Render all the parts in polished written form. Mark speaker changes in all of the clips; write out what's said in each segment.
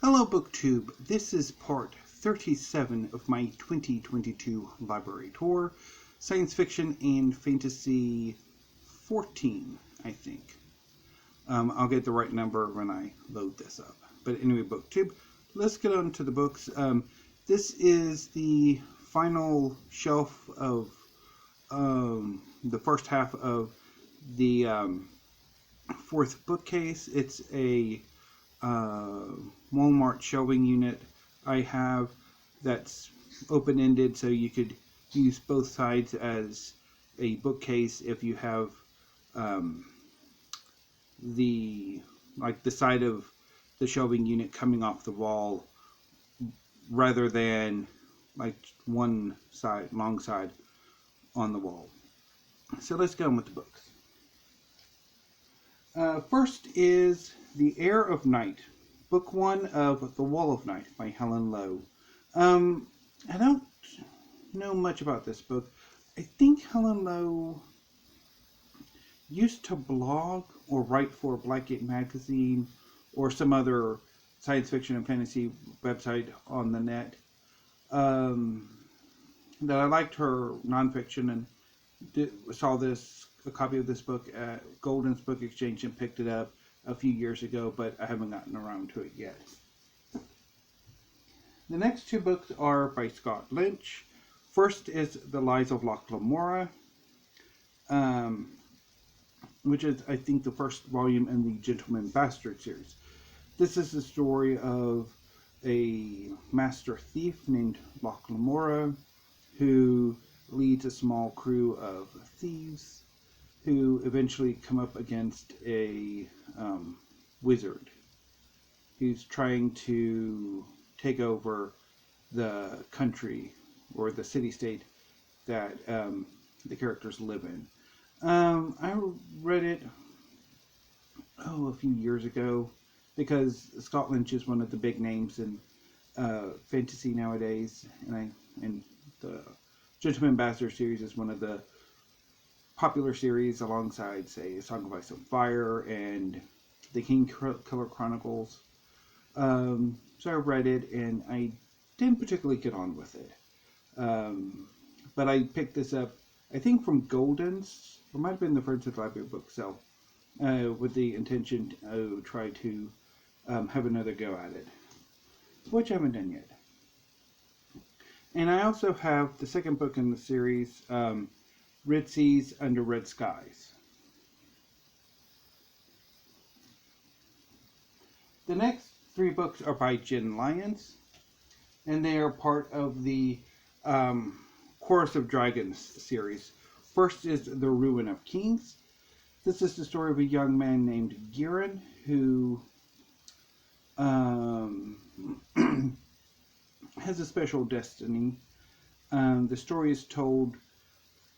Speaker 1: Hello BookTube, this is part 37 of my 2022 library tour, science fiction and fantasy 14, I think. I'll get the right number when I load this up. But anyway, BookTube, let's get on to the books. This is the final shelf of the first half of the fourth bookcase. It's a Walmart shelving unit I have that's open-ended, so you could use both sides as a bookcase if you have the side of the shelving unit coming off the wall rather than like one side, long side on the wall. So let's go on with the books. First is The Air of Night, Book 1 of The Wall of Night by Helen Lowell. I don't know much about this book. I think Helen Lowell used to blog or write for Blackgate Magazine or some other science fiction and fantasy website on the net. That I liked her nonfiction and saw a copy of this book at Golden's Book Exchange and picked it up a few years ago, but I haven't gotten around to it yet. The next two books are by Scott Lynch. First is The Lies of Locke Lamora, which is, I think, the first volume in the Gentleman Bastard series. This is the story of a master thief named Locke Lamora who leads a small crew of thieves who eventually come up against a wizard who's trying to take over the country or the city-state that the characters live in. I read it a few years ago because Scott Lynch is one of the big names in fantasy nowadays, and the Gentleman Bastard series is one of the popular series alongside, say, A Song of Ice and Fire and The King Killer Chronicles. So I read it and I didn't particularly get on with it. But I picked this up, I think, from Golden's. It might have been the Friends of the Library book sale, with the intention to try to have another go at it, which I haven't done yet. And I also have the second book in the series, Red Seas Under Red Skies. The next three books are by Jen Lyons, and they are part of the Chorus of Dragons series. First is The Ruin of Kings. This is the story of a young man named Giran who has a special destiny. The story is told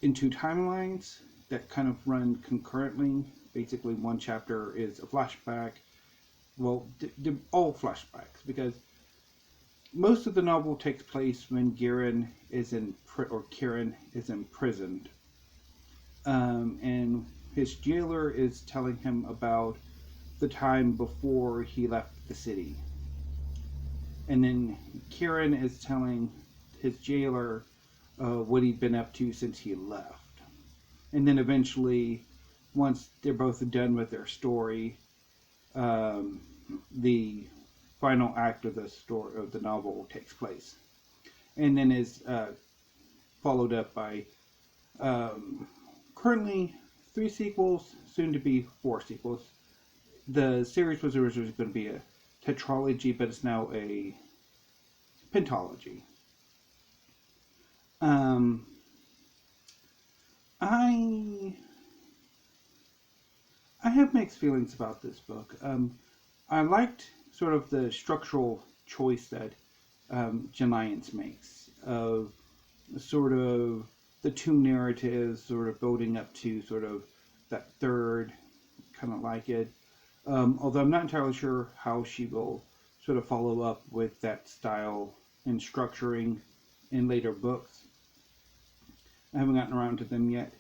Speaker 1: in two timelines that kind of run concurrently. Basically, one chapter is a flashback. Well, all flashbacks, because most of the novel takes place when Kieran is imprisoned, and his jailer is telling him about the time before he left the city, and then Kieran is telling his jailer what he'd been up to since he left, and then eventually, once they're both done with their story, the final act of the story of the novel takes place, and then is followed up by currently 3 sequels, soon to be 4 sequels. The series was originally going to be a tetralogy, but it's now a pentalogy. I have mixed feelings about this book. I liked sort of the structural choice that Jen Lyons makes of sort of the two narratives sort of building up to sort of that third, kind of like it. Although I'm not entirely sure how she will sort of follow up with that style and structuring in later books. I haven't gotten around to them yet.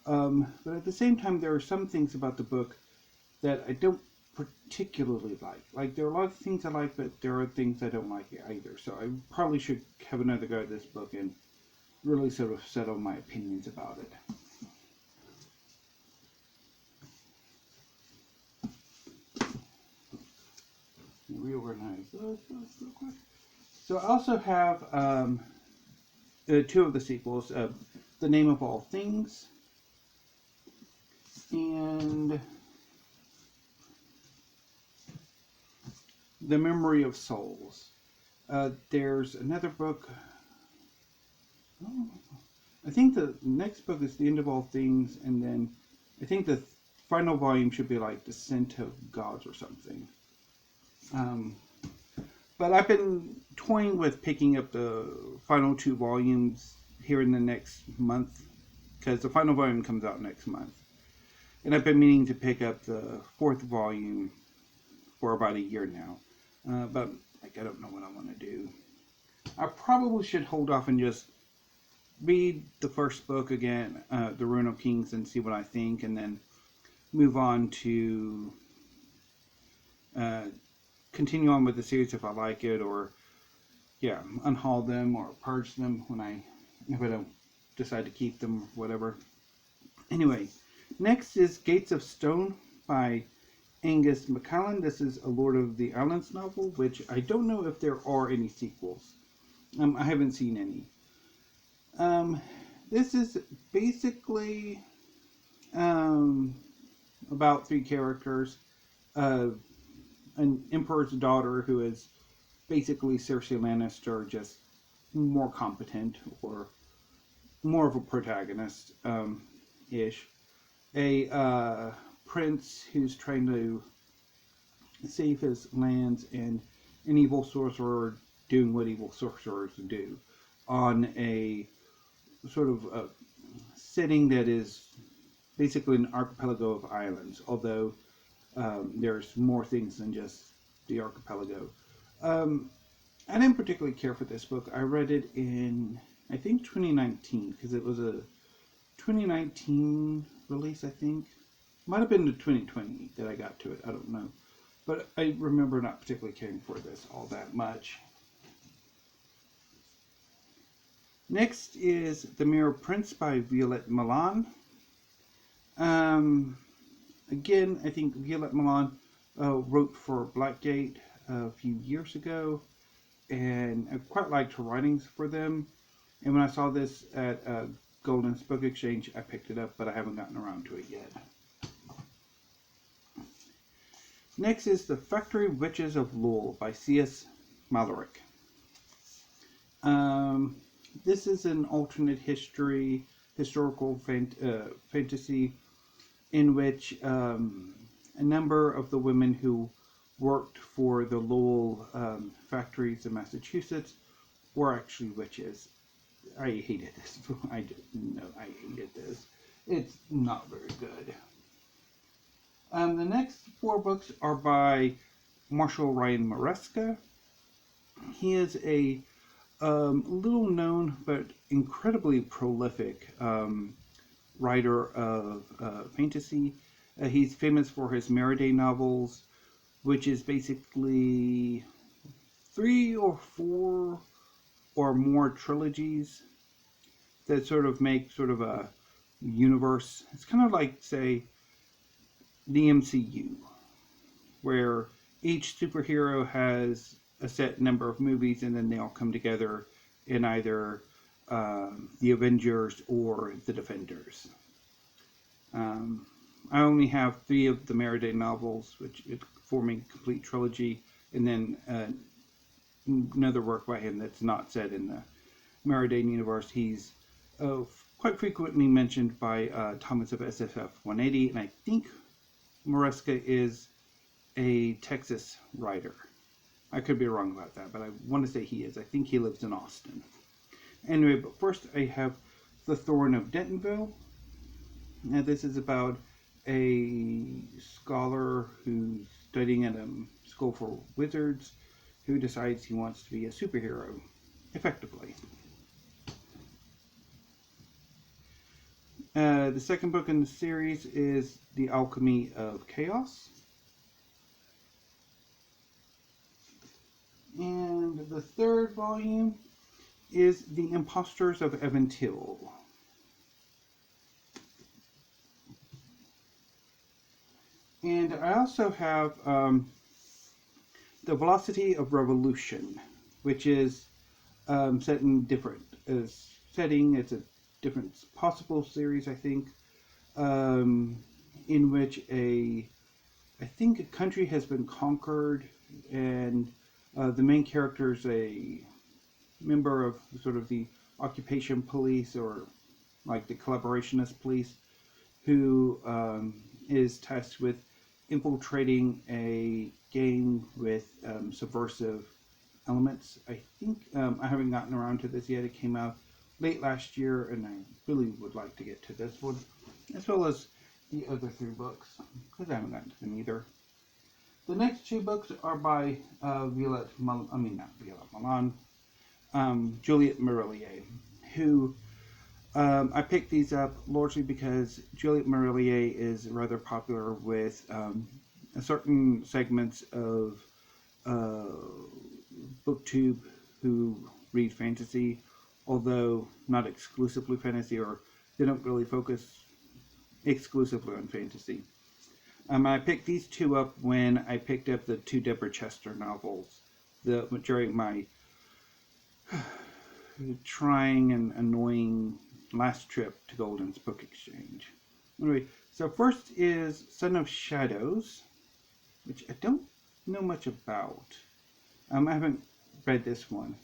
Speaker 1: But at the same time, there are some things about the book that I don't particularly like. Like, there are a lot of things I like, but there are things I don't like either. So I probably should have another go at this book and really sort of settle my opinions about it. Reorganize those real quick. So I also have two of the sequels, The Name of All Things and The Memory of Souls. There's another book. I think the next book is The End of All Things, and then I think the final volume should be like Descent of Gods or something. But I've been toying with picking up the final two volumes here in the next month, because the final volume comes out next month. And I've been meaning to pick up the fourth volume for about a year now. But like, I don't know what I want to do. I probably should hold off and just read the first book again, The Ruin of Kings, and see what I think, and then move on to continue on with the series if I like it, or unhaul them or purge them if I don't decide to keep them, whatever. Anyway, next is Gates of Stone by Angus MacLellan. This is a Lord of the Islands novel, which I don't know if there are any sequels. I haven't seen any. This is basically about three characters. An emperor's daughter who is basically Cersei Lannister, just more competent, or more of a protagonist ish. A prince who's trying to save his lands, and an evil sorcerer doing what evil sorcerers do on a sort of a setting that is basically an archipelago of islands, although there's more things than just the archipelago. I didn't particularly care for this book. I read it in, I think, 2019, because it was a 2019 release, I think. Might have been the 2020 that I got to it, I don't know. But I remember not particularly caring for this all that much. Next is The Mirror Prince by Violette Milan. Again, I think Violette Milan wrote for Blackgate a few years ago, and I quite liked her writings for them. And when I saw this at Golden Book Exchange, I picked it up, but I haven't gotten around to it yet. Next is The Factory Witches of Lowell by C.S. Malaric. This is an alternate historical fantasy in which a number of the women who worked for the Lowell factories in Massachusetts were actually witches. I hated this. I hated this. It's not very good. The next four books are by Marshall Ryan Moreska. He is a little known but incredibly prolific writer of fantasy. He's famous for his Meriday novels, which is basically 3 or 4 or more trilogies that sort of make sort of a universe. It's kind of like, say, the MCU, where each superhero has a set number of movies, and then they all come together in either the Avengers or the Defenders. I only have 3 of the Meriday novels, which form a complete trilogy, and then another work by him that's not set in the Meriday universe. He's quite frequently mentioned by Thomas of SFF 180, and I think Moreska is a Texas writer. I could be wrong about that, but I want to say he is. I think he lives in Austin. Anyway, but first I have The Thorn of Dentonville. Now this is about a scholar who's studying at a school for wizards who decides he wants to be a superhero, effectively. The second book in the series is The Alchemy of Chaos. the third volume is The Imposters of Evantille. And I also have The Velocity of Revolution, which is set in different setting. It's a different possible series, I think, in which I think a country has been conquered, and the main character is a member of sort of the occupation police, or like the collaborationist police, who is tasked with infiltrating a gang with subversive elements. I think I haven't gotten around to this yet. It came out late last year, and I really would like to get to this one, as well as the other 3 books, because I haven't gotten to them either. The next 2 books are by Juliet Marillier, who I picked these up largely because Juliet Marillier is rather popular with certain segments of BookTube who read fantasy, although not exclusively fantasy, or they don't really focus exclusively on fantasy. I picked these 2 up when I picked up the 2 Deborah Chester novels during my trying and annoying last trip to Golden's Book Exchange. Anyway, so first is Son of Shadows, which I don't know much about. I haven't read this one,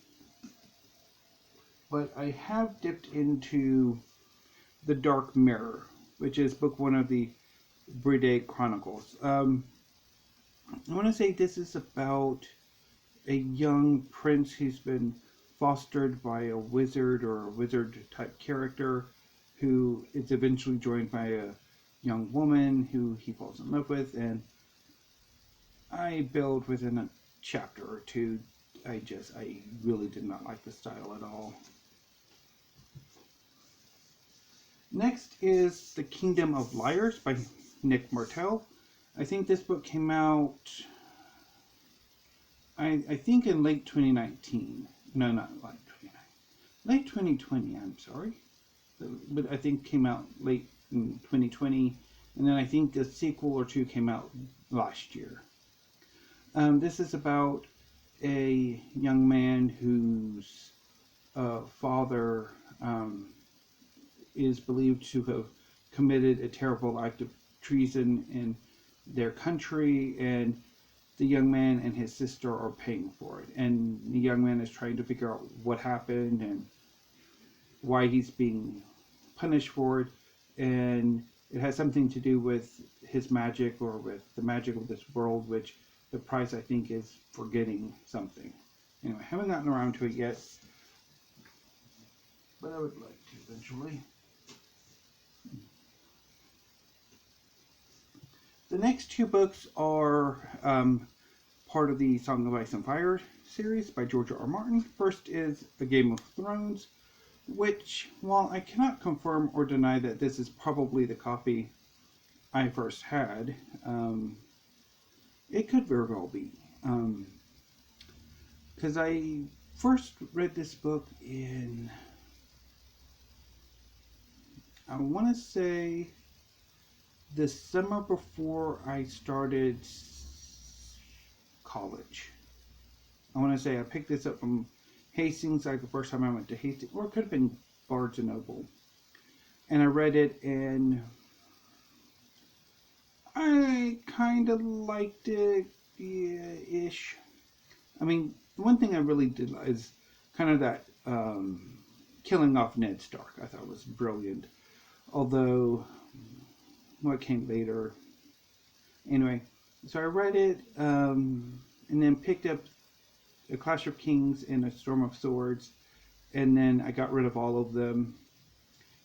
Speaker 1: but I have dipped into The Dark Mirror, which is book 1 of the Bride Chronicles. I want to say this is about a young prince who's been fostered by a wizard, or a wizard type character, who is eventually joined by a young woman who he falls in love with, and I bailed within a chapter or 2. I really did not like the style at all. Next is The Kingdom of Liars by Nick Martell. I think this book came out, I think in late 2019. No, not late 2019. Late 2020, I'm sorry. But I think came out late in 2020. And then I think a sequel or 2 came out last year. This is about a young man whose father is believed to have committed a terrible act of treason in their country, and the young man and his sister are paying for it. And the young man is trying to figure out what happened and why he's being punished for it. And it has something to do with his magic, or with the magic of this world, which the price, I think, is forgetting something. Anyway, I haven't gotten around to it yet, but I would like to eventually. The next 2 books are part of the Song of Ice and Fire series by George R. Martin. First is A Game of Thrones, which, while I cannot confirm or deny that this is probably the copy I first had, it could very well be. Because I first read this book in, I want to say, the summer before I started college. I want to say I picked this up from Hastings, like the first time I went to Hastings, or it could have been Barnes & Noble. And I read it, and I kind of liked it, ish. I mean, one thing I really did like is kind of that killing off Ned Stark. I thought was brilliant. Although, what came later. Anyway, so I read it, and then picked up A Clash of Kings and A Storm of Swords, and then I got rid of all of them.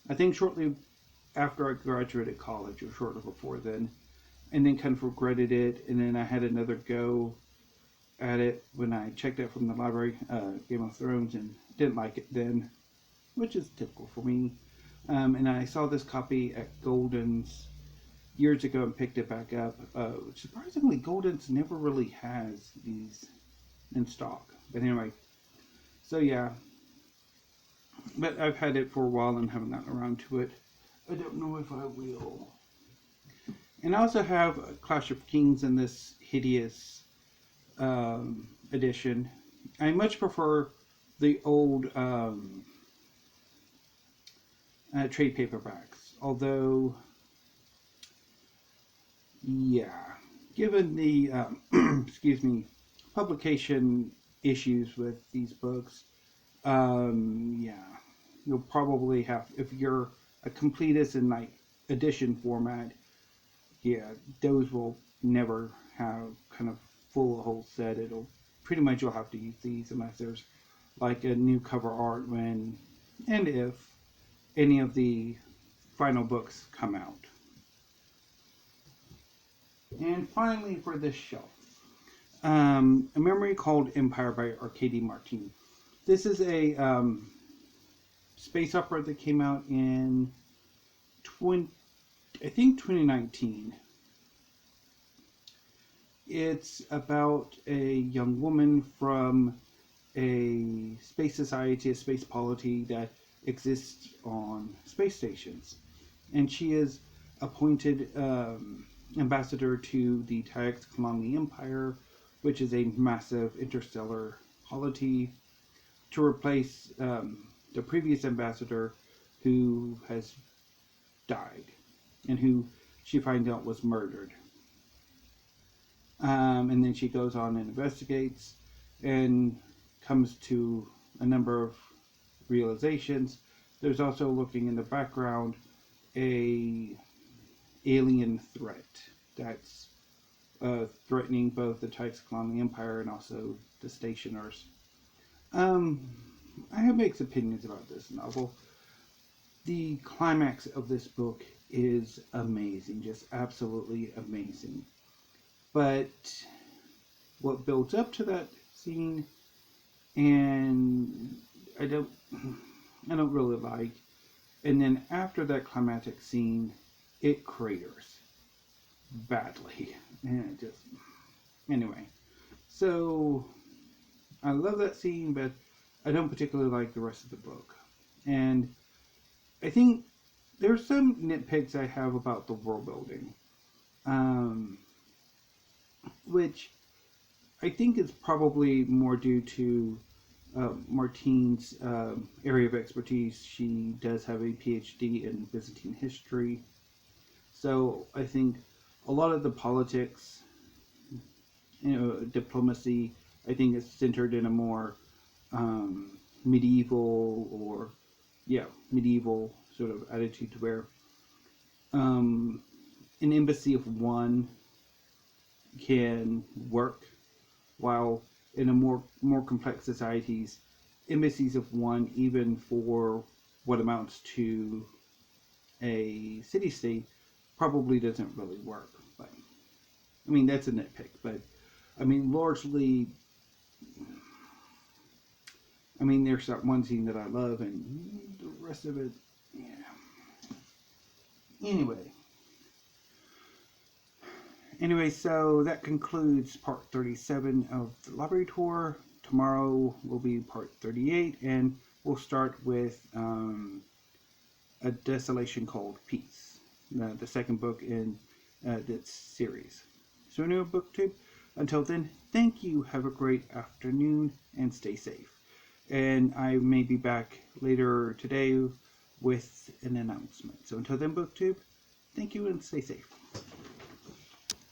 Speaker 1: I think shortly after I graduated college, or shortly before then, and then kind of regretted it, and then I had another go at it when I checked out from the library, Game of Thrones, and didn't like it then, which is typical for me. And I saw this copy at Golden's years ago and picked it back up. Surprisingly, Golden's never really has these in stock. But anyway, So yeah, but I've had it for a while and haven't gotten around to it. I don't know if I will. And I also have Clash of Kings in this hideous edition. I much prefer the old trade paperbacks, although, yeah, given the excuse me, publication issues with these books, yeah, you'll probably have, if you're a completist in like edition format, yeah, those will never have kind of full whole set. It'll pretty much, you'll have to use these unless there's like a new cover art when and if any of the final books come out. And finally, for this shelf, A Memory Called Empire by Arcady Martin. This is a space opera that came out in 2019. It's about a young woman from a space society, a space polity that exists on space stations. And she is appointed ambassador to the Tax Colony Empire, which is a massive interstellar polity, to replace the previous ambassador who has died and who she finds out was murdered. And then she goes on and investigates and comes to a number of realizations. There's also, looking in the background, a alien threat that's threatening both the Tax Colony Empire and also the stationers. I have mixed opinions about this novel. The climax of this book is amazing, just absolutely amazing. But what builds up to that scene, and I don't really like. And then after that climactic scene, it craters badly, and it just, anyway. So I love that scene, but I don't particularly like the rest of the book. And I think there's some nitpicks I have about the world building, which I think is probably more due to Martine's area of expertise. She does have a PhD in Byzantine history, so I think a lot of the politics, diplomacy, I think is centered in a more medieval sort of attitude, to where an embassy of one can work, while in a more complex societies, embassies of one, even for what amounts to a city-state, probably doesn't really work. But I mean, that's a nitpick, but I mean, largely, I mean, there's that one scene that I love, and the rest of it, yeah. Anyway, so that concludes part 37 of the library tour. Tomorrow will be part 38, and we'll start with A Desolation Called Peace, the second book in this series. So anyway, BookTube, until then, thank you, have a great afternoon, and stay safe. And I may be back later today with an announcement. So until then, BookTube, thank you and stay safe.